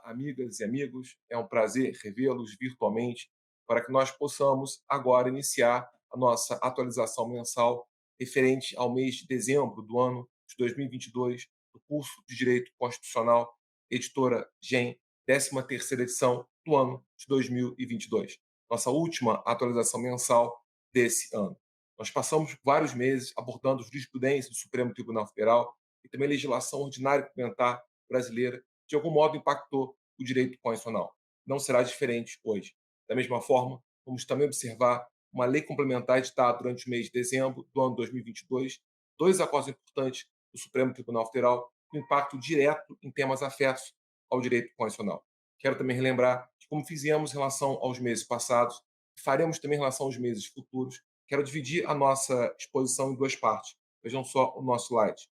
amigas e amigos. É um prazer revê-los virtualmente para que nós possamos agora iniciar a nossa atualização mensal referente ao mês de dezembro do ano de 2022 do curso de Direito Constitucional, editora GEM, 13ª edição do ano de 2022. Nossa última atualização mensal desse ano. Nós passamos vários meses abordando jurisprudência do Supremo Tribunal Federal e também legislação ordinária complementar brasileira, que de algum modo impactou o direito constitucional. Não será diferente hoje. Da mesma forma, vamos também observar uma lei complementar editada durante o mês de dezembro do ano 2022, dois acordos importantes do Supremo Tribunal Federal com impacto direto em temas afetos ao direito constitucional. Quero também relembrar que, como fizemos em relação aos meses passados, faremos também em relação aos meses futuros. Quero dividir a nossa exposição em duas partes. Vejam só o nosso slide.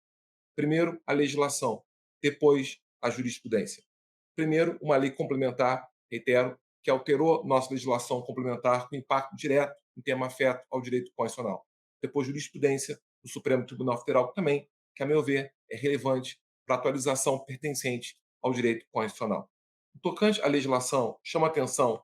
Primeiro, a legislação, depois, a jurisprudência. Primeiro, uma lei complementar, reitero, que alterou nossa legislação complementar com impacto direto em tema afeto ao direito constitucional. Depois, jurisprudência do Supremo Tribunal Federal também, que, a meu ver, é relevante para a atualização pertencente ao direito constitucional. No tocante à legislação, chama atenção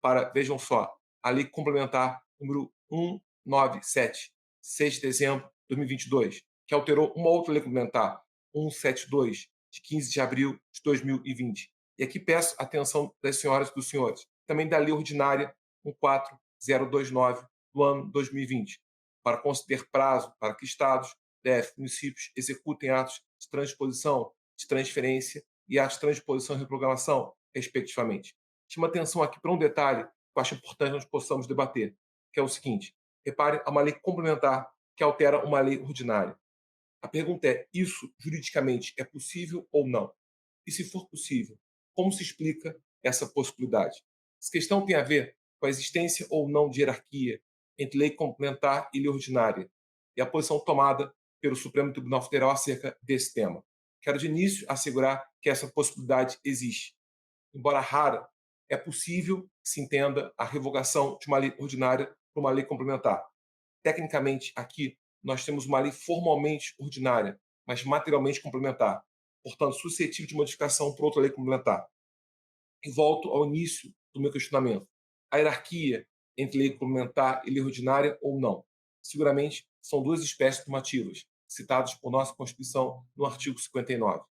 para, vejam só, a lei complementar número 197, 6 de dezembro de 2022, que alterou uma outra lei complementar, 172, de 15 de abril de 2020. E aqui peço a atenção das senhoras e dos senhores, também da lei ordinária 14029 do ano 2020, para conceder prazo para que estados, DF, municípios executem atos de transposição, de transferência e atos de transposição e reprogramação, respectivamente. Chama atenção aqui para um detalhe que eu acho importante nós possamos debater, que é o seguinte: repare, há uma lei complementar que altera uma lei ordinária. A pergunta é: isso juridicamente é possível ou não? E se for possível, como se explica essa possibilidade? Essa questão tem a ver com a existência ou não de hierarquia entre lei complementar e lei ordinária, e a posição tomada pelo Supremo Tribunal Federal acerca desse tema. Quero de início assegurar que essa possibilidade existe. Embora rara, é possível que se entenda a revogação de uma lei ordinária por uma lei complementar. Tecnicamente, aqui, nós temos uma lei formalmente ordinária, mas materialmente complementar, portanto, suscetível de modificação por outra lei complementar. E volto ao início do meu questionamento. A hierarquia entre lei complementar e lei ordinária ou não? Seguramente, são duas espécies normativas, citadas por nossa Constituição no artigo 59.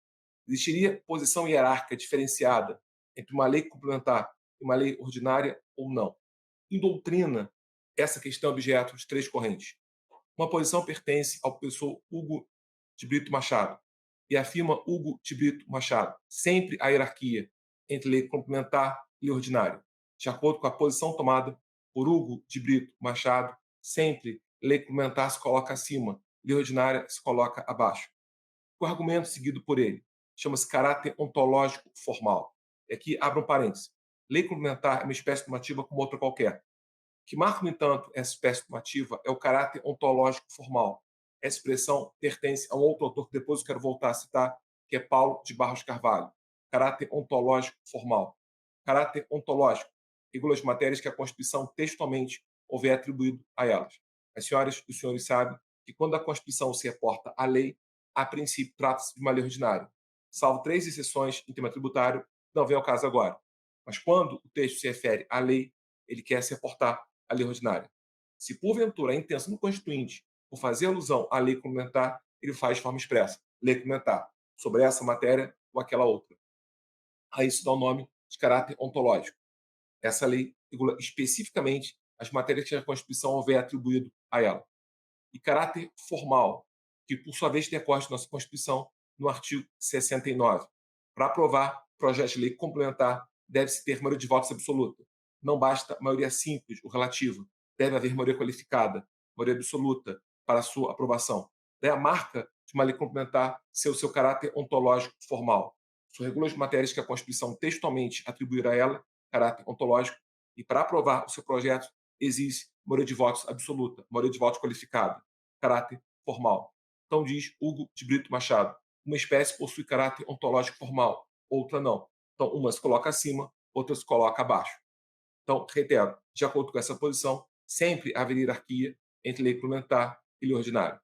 Existiria posição hierárquica diferenciada entre uma lei complementar e uma lei ordinária ou não? Em doutrina, essa questão é objeto de três correntes. Uma posição pertence ao professor Hugo de Brito Machado e afirma Hugo de Brito Machado sempre a hierarquia entre lei complementar e lei ordinária. De acordo com a posição tomada por Hugo de Brito Machado, sempre lei complementar se coloca acima, lei ordinária se coloca abaixo. O argumento seguido por ele chama-se caráter ontológico formal. E aqui abra um parênteses. Lei complementar é uma espécie normativa como outra qualquer. O que marca, no entanto, essa espécie normativa é o caráter ontológico formal. Essa expressão pertence a um outro autor que depois eu quero voltar a citar, que é Paulo de Barros Carvalho. Caráter ontológico formal. Caráter ontológico regula as matérias que a Constituição textualmente houver atribuído a elas. As senhoras e os senhores sabem que quando a Constituição se reporta à lei, a princípio trata-se de uma lei ordinária. Salvo três exceções em tema tributário, não vem ao caso agora. Mas quando o texto se refere à lei, ele quer se reportar à lei ordinária. Se porventura a intenção do Constituinte for fazer alusão à lei complementar, ele faz de forma expressa, lei complementar, sobre essa matéria ou aquela outra. A isso dá o nome de caráter ontológico. Essa lei regula especificamente as matérias que a Constituição houver atribuído a ela. E caráter formal, que por sua vez decorre de nossa Constituição no artigo 69. Para aprovar projeto de lei complementar, deve-se ter maioria de votos absoluta. Não basta maioria simples ou relativa. Deve haver maioria qualificada, maioria absoluta para a sua aprovação. Daí a marca de uma lei complementar ser o seu caráter ontológico formal. Isso regula as matérias que a Constituição textualmente atribuir a ela, caráter ontológico, e para aprovar o seu projeto exige maioria de votos absoluta, maioria de votos qualificada, caráter formal. Então diz Hugo de Brito Machado, uma espécie possui caráter ontológico formal, outra não. Então uma se coloca acima, outra se coloca abaixo. Então, reitero, de acordo com essa posição, sempre haveria hierarquia entre lei complementar e lei ordinária.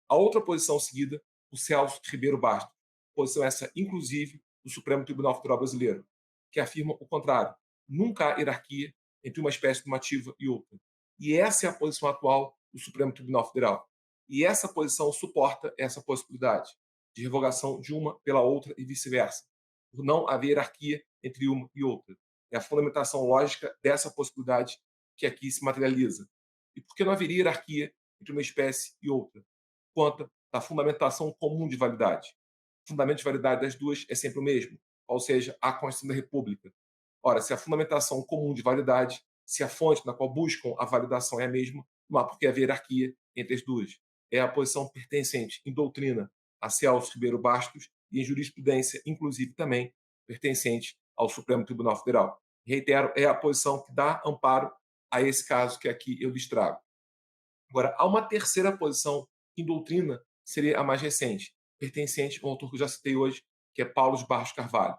A outra posição seguida, o Celso Ribeiro Bastos, posição essa, inclusive, do Supremo Tribunal Federal Brasileiro, que afirma o contrário. Nunca há hierarquia entre uma espécie normativa e outra. E essa é a posição atual do Supremo Tribunal Federal. E essa posição suporta essa possibilidade de revogação de uma pela outra e vice-versa, por não haver hierarquia entre uma e outra. É a fundamentação lógica dessa possibilidade que aqui se materializa. E por que não haveria hierarquia entre uma espécie e outra? Por conta da fundamentação comum de validade. O fundamento de validade das duas é sempre o mesmo, ou seja, a Constituição da República. Ora, se a fundamentação comum de validade, se a fonte na qual buscam a validação é a mesma, não há por que haver hierarquia entre as duas. É a posição pertencente em doutrina a Celso Ribeiro Bastos e em jurisprudência, inclusive também pertencente ao Supremo Tribunal Federal. Reitero, é a posição que dá amparo a esse caso que aqui eu lhes trago. Agora, há uma terceira posição que em doutrina seria a mais recente, pertencente ao autor que eu já citei hoje, que é Paulo de Barros Carvalho.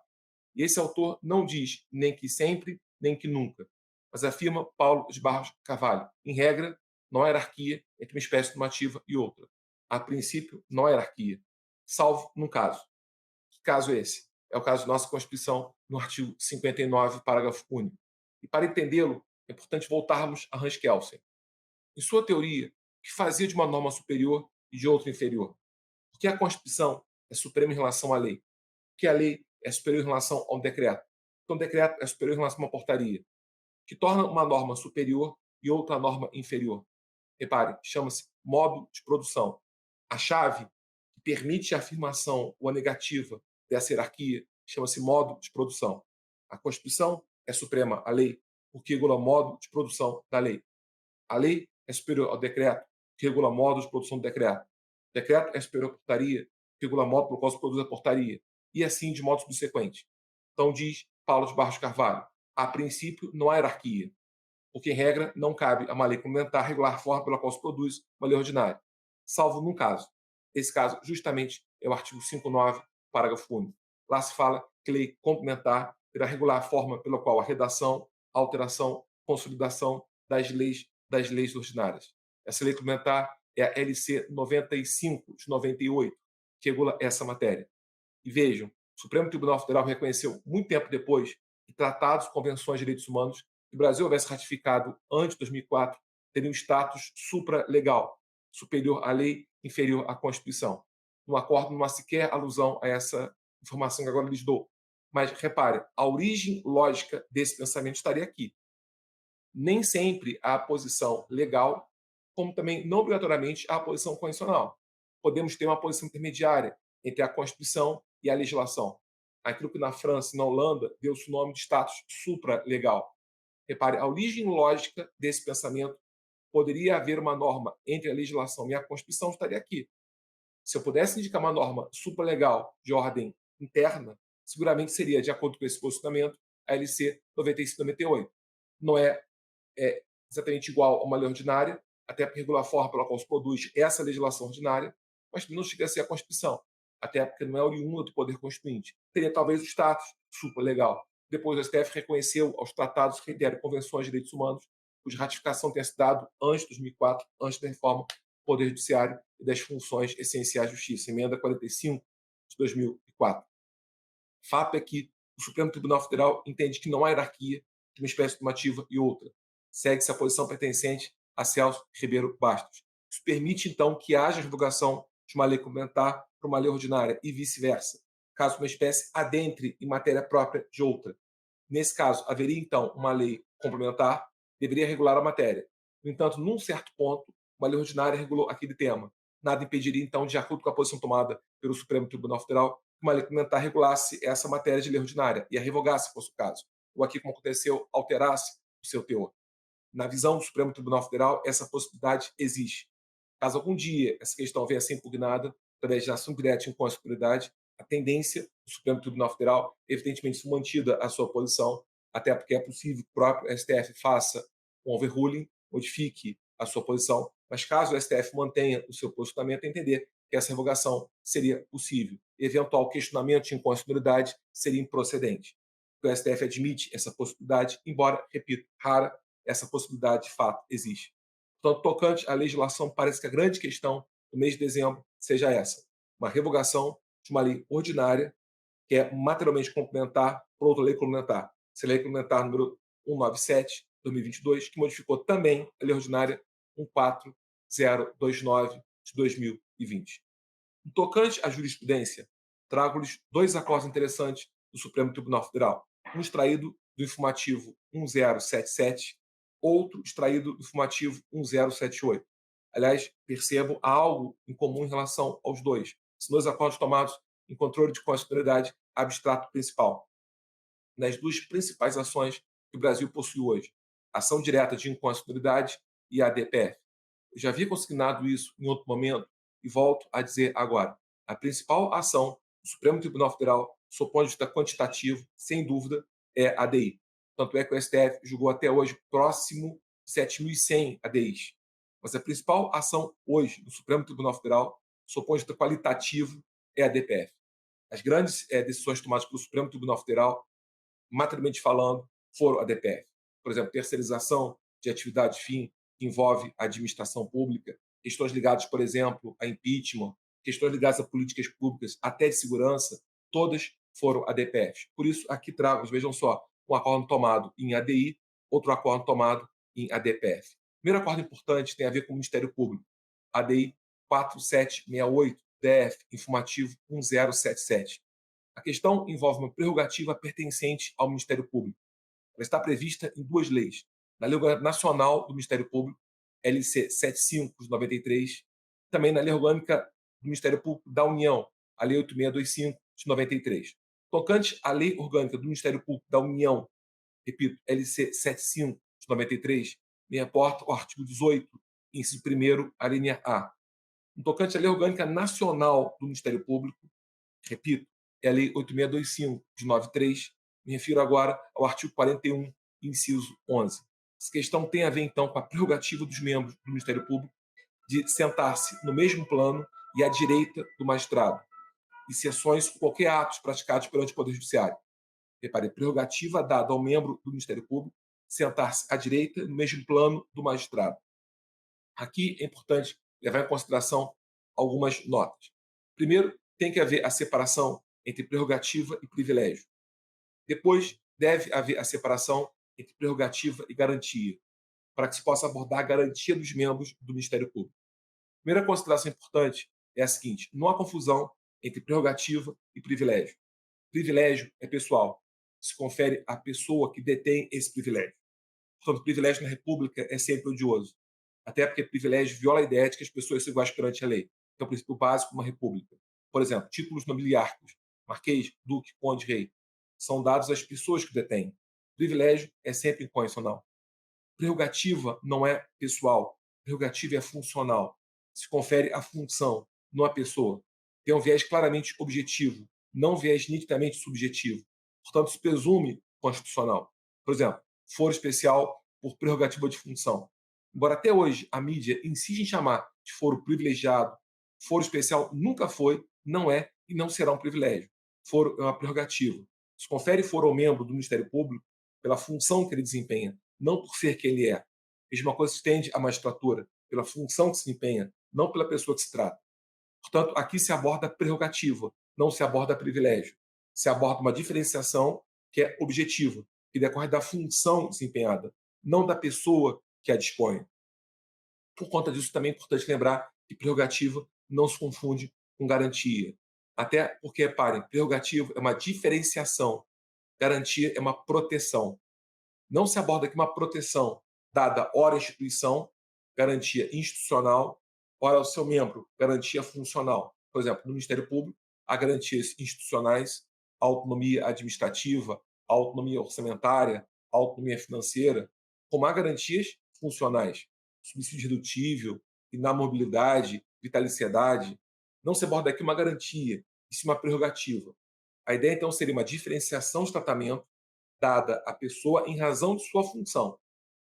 E esse autor não diz nem que sempre, nem que nunca, mas afirma Paulo de Barros Carvalho. Em regra, não há hierarquia entre uma espécie normativa e outra. A princípio, não há hierarquia, salvo num caso. Que caso é esse? É o caso da nossa Constituição, no artigo 59, parágrafo único. E para entendê-lo, é importante voltarmos a Hans Kelsen. Em sua teoria, o que fazia de uma norma superior e de outra inferior? Porque a Constituição é suprema em relação à lei. Porque a lei é superior em relação a um decreto. Então, o decreto é superior em relação a uma portaria, que torna uma norma superior e outra norma inferior. Repare, chama-se modo de produção. A chave que permite a afirmação ou a negativa dessa hierarquia chama-se modo de produção. A Constituição é suprema à lei, porque regula o modo de produção da lei. A lei é superior ao decreto, que regula modo de produção do decreto. O decreto é superior à portaria, que regula modo pelo qual se produz a portaria. E assim de modo subsequente. Então, diz Paulo de Barros Carvalho, a princípio não há hierarquia, porque, em regra, não cabe a uma lei complementar regular a forma pela qual se produz uma lei ordinária, salvo num caso. Esse caso, justamente, é o artigo 59, parágrafo único. Lá se fala que lei complementar irá regular a forma pela qual a redação, alteração, consolidação das leis ordinárias. Essa lei complementar é a LC 95 de 98, que regula essa matéria. E vejam, o Supremo Tribunal Federal reconheceu, muito tempo depois, que tratados, convenções de direitos humanos que o Brasil houvesse ratificado antes de 2004 teriam status supralegal, superior à lei, inferior à Constituição. No acordo não há sequer alusão a essa informação que agora lhes dou. Mas, repare, a origem lógica desse pensamento estaria aqui. Nem sempre há posição legal, como também não obrigatoriamente há posição constitucional. Podemos ter uma posição intermediária entre a Constituição e a legislação. Aquilo que na França e na Holanda deu-se o nome de status supralegal. Repare, a origem lógica desse pensamento poderia haver uma norma entre a legislação e a Constituição, estaria aqui. Se eu pudesse indicar uma norma supralegal de ordem interna, seguramente seria, de acordo com esse posicionamento, a LC 95/98. Não é exatamente igual a uma lei ordinária, até porque regula a forma pela qual se produz essa legislação ordinária, mas não chega a ser a Constituição, até porque não é oriunda do poder constituinte. Teria talvez o status supralegal. Depois o STF reconheceu aos tratados, reitero, convenções de direitos humanos, cuja ratificação tenha se dado antes de 2004, antes da reforma do Poder Judiciário e das funções essenciais da Justiça, emenda 45 de 2004. Fato é que o Supremo Tribunal Federal entende que não há hierarquia de uma espécie normativa e outra. Segue-se a posição pertencente a Celso Ribeiro Bastos. Isso permite, então, que haja revogação de uma lei complementar para uma lei ordinária e vice-versa, caso uma espécie adentre em matéria própria de outra. Nesse caso, haveria, então, uma lei complementar, deveria regular a matéria. No entanto, num certo ponto, uma lei ordinária regulou aquele tema. Nada impediria, então, de acordo com a posição tomada pelo Supremo Tribunal Federal, que uma lei complementar regulasse essa matéria de lei ordinária e a revogasse, se fosse o caso. Ou aqui, como aconteceu, alterasse o seu teor. Na visão do Supremo Tribunal Federal, essa possibilidade existe. Caso algum dia essa questão venha a ser impugnada, através de ação direta em inconstitucionalidade, a tendência do Supremo Tribunal Federal, evidentemente, se mantida a sua posição, até porque é possível que o próprio STF faça um overruling, modifique a sua posição, mas caso o STF mantenha o seu posicionamento, entender que essa revogação seria possível. Eventual questionamento de inconstitucionalidade seria improcedente. O STF admite essa possibilidade, embora, repito, rara, essa possibilidade de fato existe. Portanto, tocante à legislação, parece que a grande questão do mês de dezembro seja essa: uma revogação de uma lei ordinária que é materialmente complementar por outra lei complementar. Essa lei complementar número 197, 2022, que modificou também a lei ordinária 14029 de 2020. No tocante à jurisprudência, trago-lhes dois acordos interessantes do Supremo Tribunal Federal. Um extraído do informativo 1077, outro extraído do informativo 1078. Aliás, percebam algo em comum em relação aos dois. São dois acordos tomados em controle de constitucionalidade abstrato principal. Nas duas principais ações que o Brasil possui hoje, ação direta de inconstitucionalidade e a DPF. Eu já havia consignado isso em outro momento e volto a dizer agora. A principal ação do Supremo Tribunal Federal, sob o ponto de vista quantitativo, sem dúvida, é a ADI. Tanto é que o STF julgou até hoje próximo de 7.100 ADIs. Mas a principal ação hoje do Supremo Tribunal Federal, sob o ponto de vista qualitativo, é a DPF. As grandes decisões tomadas pelo Supremo Tribunal Federal, materialmente falando, foram a DPF. Por exemplo, terceirização de atividade fim que envolve a administração pública, questões ligadas, por exemplo, a impeachment, questões ligadas a políticas públicas, até de segurança, todas foram a DPF. Por isso, aqui trago, vejam só, um acordo tomado em ADI, outro acordo tomado em ADPF. O primeiro acordo importante tem a ver com o Ministério Público. ADI 4768, DF, informativo 1077. A questão envolve uma prerrogativa pertencente ao Ministério Público. Ela está prevista em duas leis. Na Lei Orgânica Nacional do Ministério Público, LC 75 de 93, também na Lei Orgânica do Ministério Público da União, a Lei 8625 de 93. Tocante à Lei Orgânica do Ministério Público da União, repito, LC 75 de 93, me reporta o artigo 18, inciso 1º, a linha A. No tocante à Lei Orgânica Nacional do Ministério Público, repito, é a Lei 8625 de 93, me refiro agora ao artigo 41, inciso 11. Essa questão tem a ver, então, com a prerrogativa dos membros do Ministério Público de sentar-se no mesmo plano e à direita do magistrado, e sessões com qualquer atos praticados perante o Poder Judiciário. Repare, prerrogativa dada ao membro do Ministério Público sentar-se à direita no mesmo plano do magistrado. Aqui é importante levar em consideração algumas notas. Primeiro, tem que haver a separação entre prerrogativa e privilégio. Depois, deve haver a separação entre prerrogativa e garantia, para que se possa abordar a garantia dos membros do Ministério Público. A primeira consideração importante é a seguinte: não há confusão entre prerrogativa e privilégio. Privilégio é pessoal, se confere à pessoa que detém esse privilégio. Portanto, privilégio na República é sempre odioso, até porque privilégio viola a ideia de que as pessoas são iguais perante a lei, que é o princípio básico de uma república. Por exemplo, títulos nobiliárquicos, marquês, duque, conde, rei, são dados às pessoas que detêm. Privilégio é sempre incondicional. Prerrogativa não é pessoal, prerrogativa é funcional. Se confere à função, não à pessoa. Tem um viés claramente objetivo, não um viés nitidamente subjetivo. Portanto, se presume constitucional. Por exemplo, foro especial por prerrogativa de função. Embora até hoje a mídia insista em chamar de foro privilegiado, foro especial nunca foi, não é e não será um privilégio. Foro é uma prerrogativa. Se confere foro ao membro do Ministério Público pela função que ele desempenha, não por ser quem ele é. A mesma coisa se estende à magistratura, pela função que se desempenha, não pela pessoa que se trata. Portanto, aqui se aborda a prerrogativa, não se aborda privilégio. Se aborda uma diferenciação que é objetiva, que decorre da função desempenhada, não da pessoa que a dispõe. Por conta disso, também é importante lembrar que prerrogativa não se confunde com garantia. Até porque, reparem, prerrogativa é uma diferenciação, garantia é uma proteção. Não se aborda aqui uma proteção dada ora à instituição, garantia institucional, ora ao seu membro, garantia funcional. Por exemplo, no Ministério Público, há garantias institucionais, autonomia administrativa, autonomia orçamentária, autonomia financeira, como há garantias funcionais, subsídio redutível, inamobilidade, vitaliciedade. Não se aborda aqui uma garantia, e sim uma prerrogativa. A ideia, então, seria uma diferenciação de tratamento dada à pessoa em razão de sua função.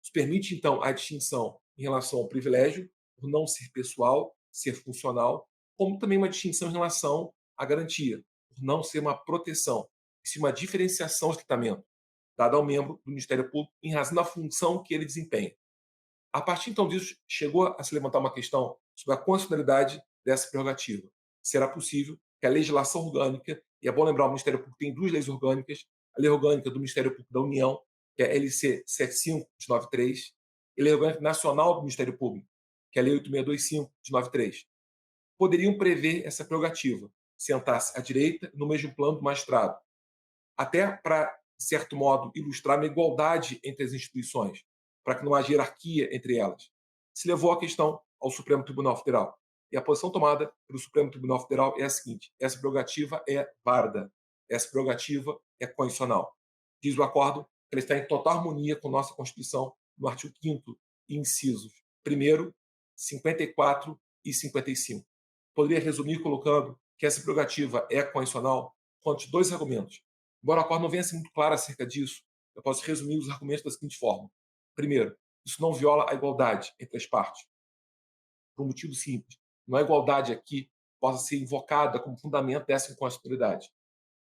Isso permite, então, a distinção em relação ao privilégio, por não ser pessoal, ser funcional, como também uma distinção em relação à garantia, por não ser uma proteção, e sim uma diferenciação de tratamento, dada ao membro do Ministério Público em razão da função que ele desempenha. A partir, então, disso, chegou a se levantar uma questão sobre a constitucionalidade dessa prerrogativa. Será possível que é a legislação orgânica, e é bom lembrar, o Ministério Público tem duas leis orgânicas: a Lei Orgânica do Ministério Público da União, que é a LC 75 de 93, e a Lei Orgânica Nacional do Ministério Público, que é a Lei 8625 de 93. Poderiam prever essa prerrogativa, sentar-se à direita no mesmo plano do magistrado, até para, de certo modo, ilustrar uma igualdade entre as instituições, para que não haja hierarquia entre elas. Se levou a questão ao Supremo Tribunal Federal. E a posição tomada pelo Supremo Tribunal Federal é a seguinte: essa prerrogativa é válida, essa prerrogativa é constitucional. Diz o acordo que ela está em total harmonia com nossa Constituição, no artigo 5º, incisos 1º, 54 e 55. Poderia resumir colocando que essa prerrogativa é constitucional quanto dois argumentos. Embora o acordo não venha ser muito claro acerca disso, eu posso resumir os argumentos da seguinte forma. Primeiro, isso não viola a igualdade entre as partes, por um motivo simples. Não há igualdade aqui que possa ser invocada como fundamento dessa inconstitucionalidade.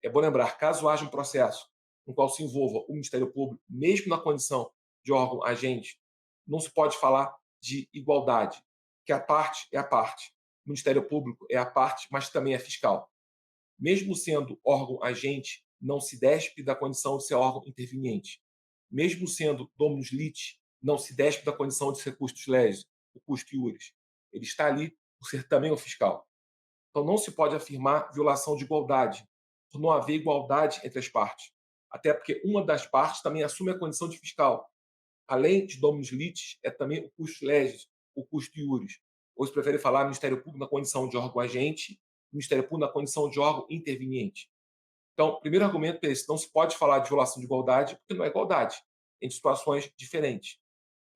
É bom lembrar, caso haja um processo no qual se envolva o Ministério Público, mesmo na condição de órgão agente, não se pode falar de igualdade, que a parte é a parte. O Ministério Público é a parte, mas também é fiscal. Mesmo sendo órgão agente, não se despe da condição de ser órgão interveniente. Mesmo sendo dominus litis, não se despe da condição de ser custos legis, o custo iuris. Ele está ali por ser também o fiscal. Então não se pode afirmar violação de igualdade, por não haver igualdade entre as partes. Até porque uma das partes também assume a condição de fiscal. Além de dominus litis, é também o custo legis, o custo iuris. Ou se prefere falar Ministério Público na condição de órgão agente, Ministério Público na condição de órgão interveniente. Então, o primeiro argumento é esse: não se pode falar de violação de igualdade, porque não é igualdade, entre situações diferentes.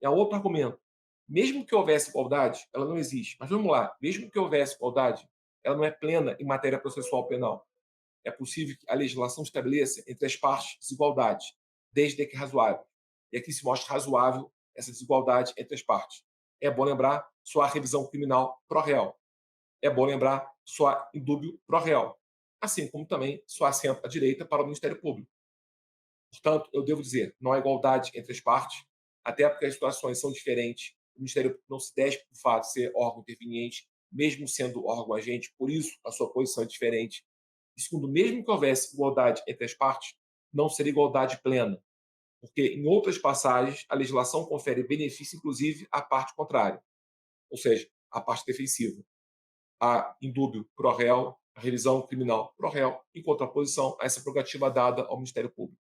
E há outro argumento: mesmo que houvesse igualdade, ela não existe. Mas vamos lá, mesmo que houvesse igualdade, ela não é plena em matéria processual penal. É possível que a legislação estabeleça entre as partes desigualdades, desde que razoável. E aqui se mostra razoável essa desigualdade entre as partes. É bom lembrar, só a revisão criminal pro réu. É bom lembrar, só há indúbio pro réu, assim como também só assenta à direita para o Ministério Público. Portanto, eu devo dizer, não há igualdade entre as partes, até porque as situações são diferentes. O Ministério Público não se despe do fato de ser órgão interveniente, mesmo sendo órgão agente, por isso a sua posição é diferente. E segundo, mesmo que houvesse igualdade entre as partes, não seria igualdade plena, porque em outras passagens a legislação confere benefício, inclusive, à parte contrária, ou seja, à parte defensiva. A indúbio pro réu, a revisão criminal pro réu, em contraposição a essa prerrogativa dada ao Ministério Público.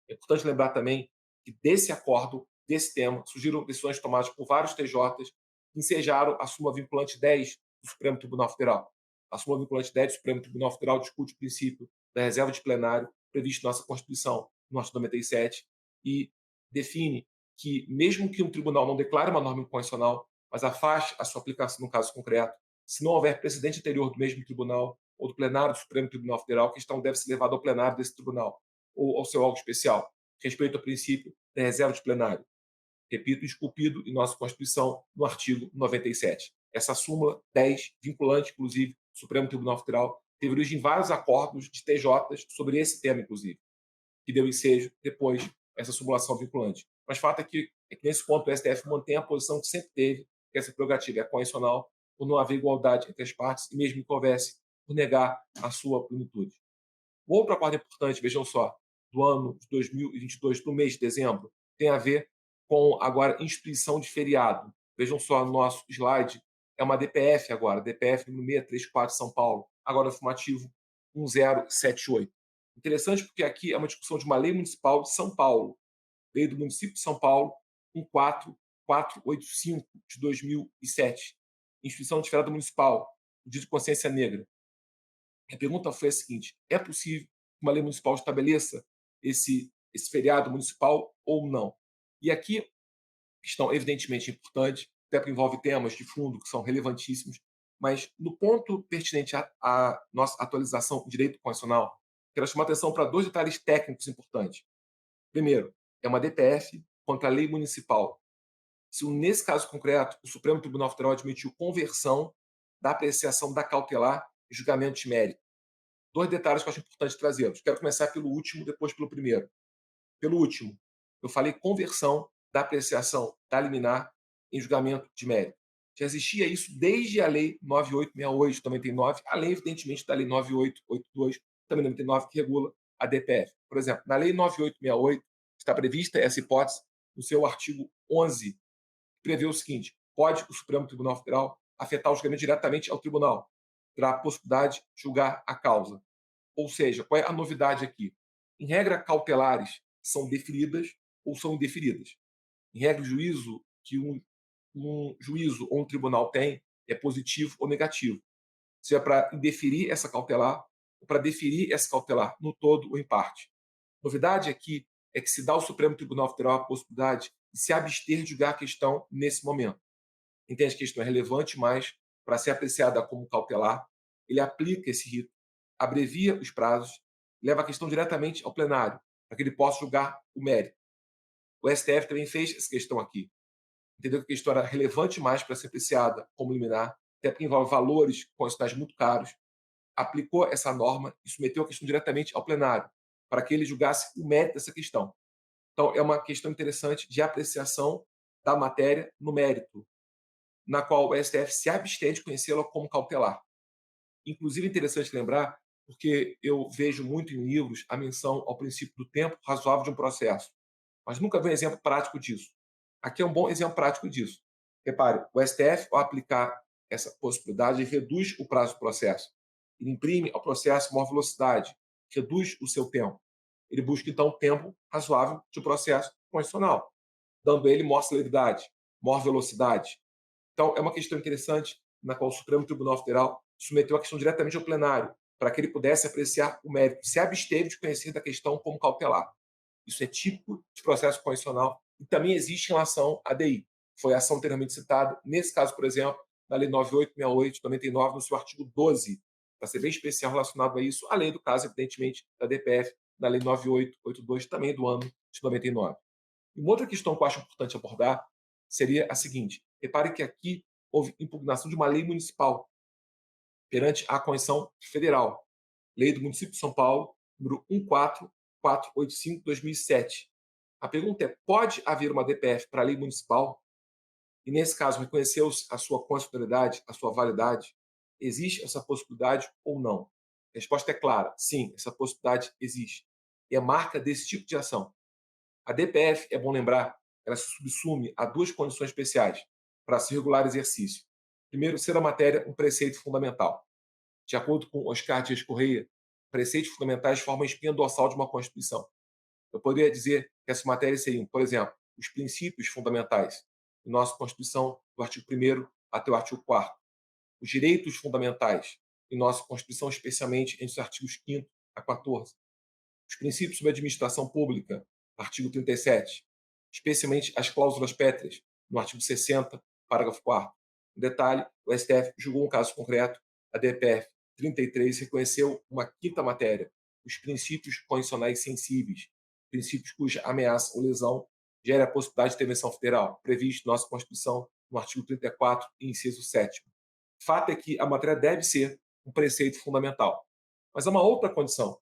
É importante lembrar também que desse acordo, desse tema, surgiram decisões tomadas por vários TJs que ensejaram a súmula vinculante 10 do Supremo Tribunal Federal. A súmula vinculante 10 do Supremo Tribunal Federal discute o princípio da reserva de plenário previsto na nossa Constituição, no artigo 97, e define que, mesmo que um tribunal não declare uma norma inconstitucional, mas afaste a sua aplicação no caso concreto, se não houver precedente anterior do mesmo tribunal ou do plenário do Supremo Tribunal Federal, a questão deve ser levada ao plenário desse tribunal ou ao seu órgão especial, respeito ao princípio da reserva de plenário. Repito, esculpido em nossa Constituição, no artigo 97. Essa súmula 10, vinculante, inclusive, do Supremo Tribunal Federal, teve origem em vários acordos de TJs sobre esse tema, inclusive, que deu ensejo depois essa simulação vinculante. Mas fato é que nesse ponto o STF mantém a posição que sempre teve, que essa prerrogativa é constitucional, por não haver igualdade entre as partes, e mesmo que houvesse, por negar a sua plenitude. Outra parte importante, vejam só, do ano de 2022, do mês de dezembro, tem a ver com agora instituição de feriado. Vejam só no nosso slide, é uma DPF agora, DPF número 634 São Paulo, agora afirmativo 1078. Interessante porque aqui é uma discussão de uma lei municipal de São Paulo, lei do município de São Paulo, 14485 de 2007, instituição de feriado municipal, dia de consciência negra. A pergunta foi a seguinte: é possível que uma lei municipal estabeleça esse feriado municipal ou não? E aqui estão evidentemente importantes, até porque envolve temas de fundo que são relevantíssimos, mas no ponto pertinente à nossa atualização do direito constitucional, quero chamar a atenção para dois detalhes técnicos importantes. Primeiro, é uma DPF contra a lei municipal. Se nesse caso concreto o Supremo Tribunal Federal admitiu conversão da apreciação da cautelar em julgamento de mérito. Dois detalhes que eu acho importante trazê-los. Quero começar pelo último, depois pelo primeiro. Pelo último, eu falei conversão da apreciação da liminar em julgamento de mérito. Já existia isso desde a Lei 9868 de 99, além, evidentemente, da Lei 9882, também 99, que regula a DPF. Por exemplo, na Lei 9868 está prevista essa hipótese no seu artigo 11, que prevê o seguinte: pode o Supremo Tribunal Federal afetar o julgamento diretamente ao tribunal, terá a possibilidade de julgar a causa. Ou seja, qual é a novidade aqui? Em regra, cautelares são deferidas ou são indeferidas. Em regra, o juízo que um juízo ou um tribunal tem é positivo ou negativo. Se é para indeferir essa cautelar ou para deferir essa cautelar no todo ou em parte. Novidade aqui é que se dá ao Supremo Tribunal Federal a possibilidade de se abster de julgar a questão nesse momento. Entende que a questão é relevante, mas para ser apreciada como cautelar, ele aplica esse rito, abrevia os prazos, leva a questão diretamente ao plenário, para que ele possa julgar o mérito. O STF também fez essa questão aqui. Entendeu que a questão era relevante mais para ser apreciada como liminar, até porque envolve valores constitucionais muito caros, aplicou essa norma e submeteu a questão diretamente ao plenário, para que ele julgasse o mérito dessa questão. Então, é uma questão interessante de apreciação da matéria no mérito, na qual o STF se abstém de conhecê-la como cautelar. Inclusive, é interessante lembrar, porque eu vejo muito em livros a menção ao princípio do tempo razoável de um processo, mas nunca vi um exemplo prático disso. Aqui é um bom exemplo prático disso. Repare, o STF, ao aplicar essa possibilidade, reduz o prazo do processo. Ele imprime ao processo maior velocidade, reduz o seu tempo. Ele busca, então, o tempo razoável de um processo constitucional, dando a ele maior celeridade, maior velocidade. Então, é uma questão interessante na qual o Supremo Tribunal Federal submeteu a questão diretamente ao plenário, para que ele pudesse apreciar o mérito, se absteve de conhecer da questão como cautelar. Isso é típico de processo constitucional e também existe em relação à DI. Foi a ação anteriormente citada, nesse caso, por exemplo, na Lei 9868 de 99, no seu artigo 12, para ser bem especial relacionado a isso, além do caso, evidentemente, da DPF, na Lei 9882, também do ano de 99. E uma outra questão que eu acho importante abordar seria a seguinte: repare que aqui houve impugnação de uma lei municipal perante a Constituição Federal, Lei do Município de São Paulo, número 14485/2007. A pergunta é: pode haver uma DPF para a lei municipal? E, nesse caso, reconheceu a sua constitucionalidade, a sua validade? Existe essa possibilidade ou não? A resposta é clara: sim, essa possibilidade existe. E é marca desse tipo de ação. A DPF, é bom lembrar, ela se subsume a duas condições especiais para se regular exercício. Primeiro, ser a matéria um preceito fundamental. De acordo com Oscar Dias Correia, preceitos fundamentais formam a espinha dorsal de uma Constituição. Eu poderia dizer que essa matéria seriam, por exemplo, os princípios fundamentais da nossa Constituição, do artigo 1º até o artigo 4º, os direitos fundamentais em nossa Constituição, especialmente entre os artigos 5º a 14º, os princípios sobre a administração pública, artigo 37, especialmente as cláusulas pétreas, no artigo 60, parágrafo 4º. Em detalhe, o STF julgou um caso concreto, a DPF 33 reconheceu uma quinta matéria, os princípios constitucionais sensíveis, princípios cuja ameaça ou lesão gera a possibilidade de intervenção federal, previsto na nossa Constituição, no artigo 34, inciso 7º. Fato é que a matéria deve ser um preceito fundamental. Mas há uma outra condição: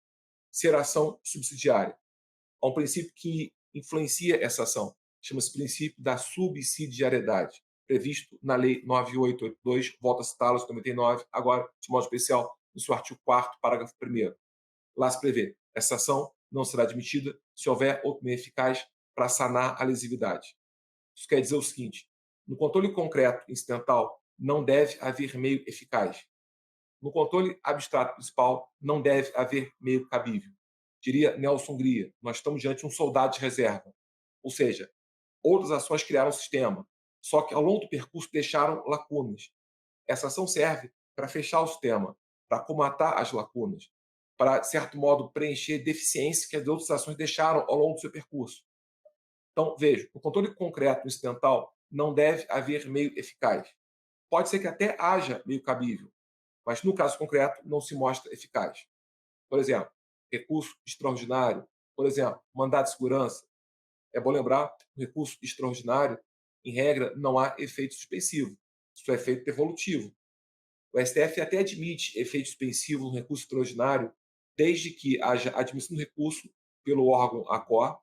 ser ação subsidiária. Há um princípio que influencia essa ação, chama-se princípio da subsidiariedade, previsto na Lei 9882, volto a citá-lo, 99, agora, de modo especial, no seu artigo 4º, parágrafo 1º. Lá se prevê: essa ação não será admitida se houver outro meio eficaz para sanar a lesividade. Isso quer dizer o seguinte: no controle concreto incidental, não deve haver meio eficaz. No controle abstrato principal, não deve haver meio cabível. Diria Nelson Gria: nós estamos diante de um soldado de reserva. Ou seja, outras ações criaram o sistema, só que ao longo do percurso deixaram lacunas. Essa ação serve para fechar o sistema, para comatar as lacunas, para, de certo modo, preencher deficiências que as outras ações deixaram ao longo do seu percurso. Então, veja, no controle concreto incidental, não deve haver meio eficaz. Pode ser que até haja meio cabível, mas no caso concreto não se mostra eficaz. Por exemplo, recurso extraordinário, por exemplo, mandado de segurança. É bom lembrar, no recurso extraordinário, em regra, não há efeito suspensivo, isso é efeito devolutivo. O STF até admite efeito suspensivo no recurso extraordinário, desde que haja admissão do recurso pelo órgão ACOR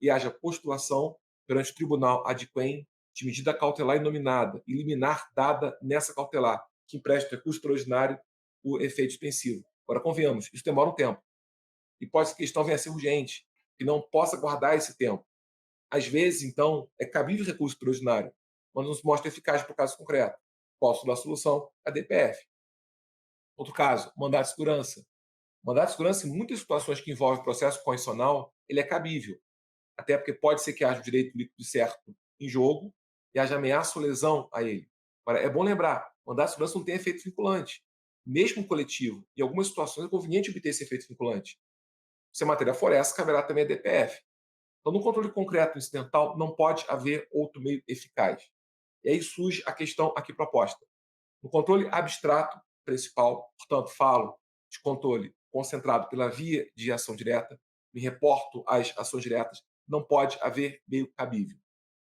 e haja postulação perante o tribunal ad quem de medida cautelar inominada e liminar dada nessa cautelar, que empresta o recurso extraordinário o efeito suspensivo. Agora, convenhamos, isso demora um tempo. E pode ser que a questão venha a ser urgente, e não possa guardar esse tempo. Às vezes, então, é cabível recurso extraordinário, mas não se mostra eficaz para o caso concreto. Posso dar a solução? A DPF. Outro caso, mandato de segurança. Mandato de segurança, em muitas situações que envolvem processo constitucional, ele é cabível. Até porque pode ser que haja o direito líquido certo em jogo e haja ameaça ou lesão a ele. Agora, é bom lembrar, mandato de segurança não tem efeito vinculante. Mesmo coletivo, em algumas situações é conveniente obter esse efeito vinculante. Se a matéria for essa, caberá também a DPF. Então, no controle concreto incidental, não pode haver outro meio eficaz. E aí surge a questão aqui proposta. No controle abstrato principal, portanto, falo de controle concentrado pela via de ação direta, me reporto às ações diretas, não pode haver meio cabível.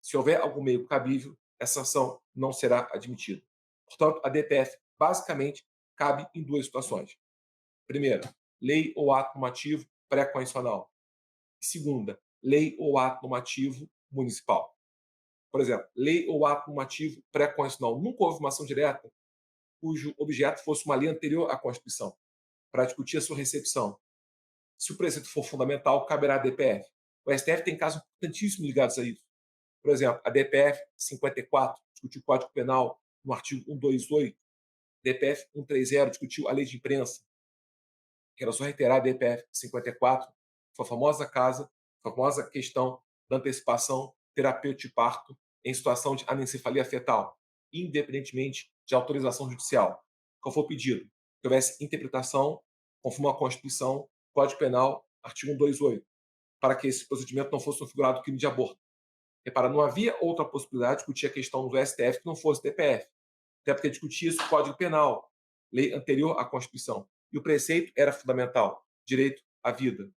Se houver algum meio cabível, essa ação não será admitida. Portanto, a DPF basicamente cabe em duas situações. Primeira, lei ou ato normativo pré-constitucional. Segunda, lei ou ato normativo municipal. Por exemplo, lei ou ato normativo pré-constitucional. Nunca houve uma ação direta cujo objeto fosse uma lei anterior à Constituição, para discutir a sua recepção. Se o preceito for fundamental, caberá à DPF. O STF tem casos importantíssimos ligados a isso. Por exemplo, a DPF 54 discutiu o Código Penal no artigo 128, DPF 130 discutiu a lei de imprensa. Quero só reiterar a DPF 54, foi a famosa casa, a famosa questão da antecipação terapêutica de parto em situação de anencefalia fetal, independentemente de autorização judicial. Qual foi o pedido? Que houvesse interpretação conforme a Constituição, Código Penal, artigo 128, para que esse procedimento não fosse configurado crime de aborto. Repara, não havia outra possibilidade de discutir a questão do STF que não fosse DPF. Até porque discutia isso o Código Penal, lei anterior à Constituição. E o preceito era fundamental, direito à vida.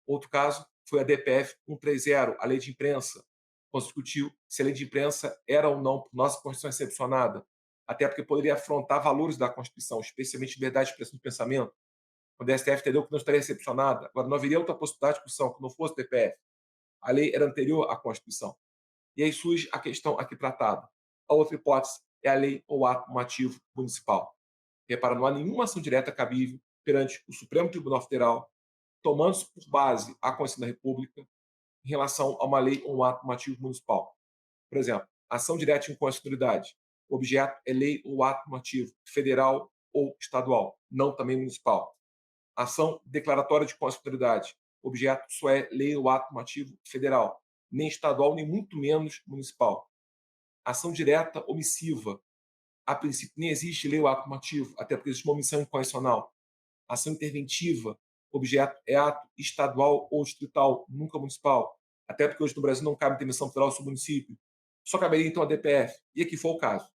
Outro caso foi a DPF 130, a lei de imprensa, quando se discutiu se a lei de imprensa era ou não, por nossa Constituição, excepcionada, até porque poderia afrontar valores da Constituição, especialmente liberdade de expressão de pensamento, quando a STF entendeu que não estaria excepcionada. Agora, não haveria outra possibilidade de discussão que não fosse DPF. A lei era anterior à Constituição. E aí surge a questão aqui tratada. A outra hipótese é a lei ou ato normativo municipal. Repara, não há nenhuma ação direta cabível perante o Supremo Tribunal Federal, tomando-se por base a Constituição da República em relação a uma lei ou um ato normativo municipal. Por exemplo, ação direta de inconstitucionalidade. O objeto é lei ou ato normativo federal ou estadual, não também municipal. Ação declaratória de constitucionalidade. O objeto só é lei ou ato normativo federal, nem estadual, nem muito menos municipal. Ação direta omissiva. A princípio, nem existe lei ou ato normativo, até porque existe uma omissão inconstitucional. Ação interventiva. O objeto é ato estadual ou distrital, nunca municipal. Até porque hoje no Brasil não cabe intervenção federal sobre o município. Só caberia então a DPF. E aqui foi o caso.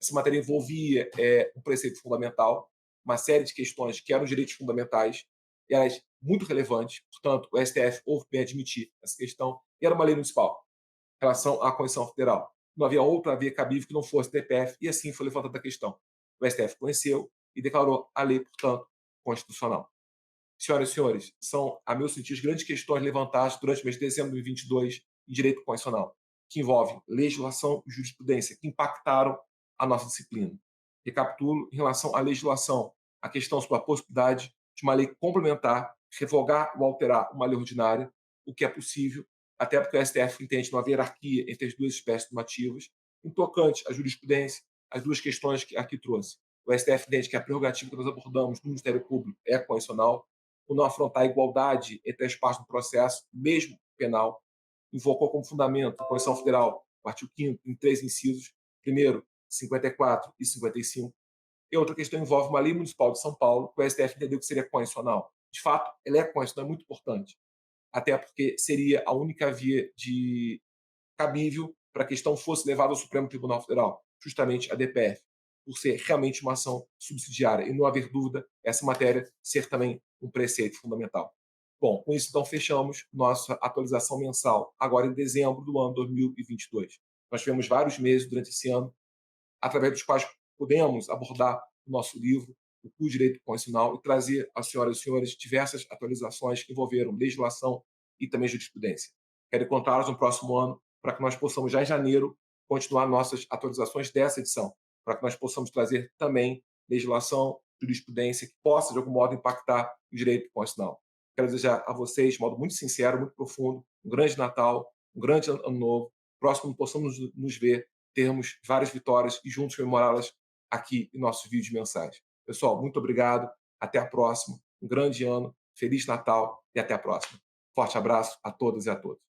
Essa matéria envolvia um preceito fundamental, uma série de questões que eram direitos fundamentais, e elas muito relevantes, portanto, o STF houve bem admitir essa questão, e era uma lei municipal, em relação à Constituição Federal. Não havia outra via cabível que não fosse DPF, e assim foi levantada a questão. O STF conheceu e declarou a lei, portanto, constitucional. Senhoras e senhores, são, a meu sentir, as grandes questões levantadas durante o mês de dezembro de 2022 em direito constitucional, que envolvem legislação e jurisprudência, que impactaram a nossa disciplina. Recapitulo, em relação à legislação, a questão sobre a possibilidade de uma lei complementar, revogar ou alterar uma lei ordinária, o que é possível, até porque o STF entende que não haver hierarquia entre as duas espécies normativas. Em tocante à jurisprudência, as duas questões que aqui trouxe. O STF entende que a prerrogativa que nós abordamos no Ministério Público é constitucional, por não afrontar a igualdade entre as partes do processo, mesmo penal, invocou como fundamento a Constituição Federal, o artigo 5º, em 3 incisos, primeiro, 54 e 55. E outra questão envolve uma lei municipal de São Paulo, que o STF entendeu que seria constitucional. De fato, ela é constitucional, é muito importante, até porque seria a única via de cabível para que a questão fosse levada ao Supremo Tribunal Federal, justamente a DPF, por ser realmente uma ação subsidiária e não haver dúvida essa matéria ser também um preceito fundamental. Bom, com isso então fechamos nossa atualização mensal, agora em dezembro do ano 2022. Nós tivemos vários meses durante esse ano, através dos quais pudemos abordar o nosso livro, o curso de Direito Constitucional, e trazer às senhoras e senhores diversas atualizações que envolveram legislação e também jurisprudência. Quero encontrá-los no próximo ano para que nós possamos, já em janeiro, continuar nossas atualizações dessa edição, para que nós possamos trazer também legislação, jurisprudência que possa, de algum modo, impactar o direito constitucional. Quero desejar a vocês, de modo muito sincero, muito profundo, um grande Natal, um grande Ano Novo. Próximo, possamos nos ver, termos várias vitórias e juntos comemorá-las aqui em nossos vídeos mensais. Pessoal, muito obrigado. Até a próxima. Um grande ano. Feliz Natal e até a próxima. Forte abraço a todas e a todos.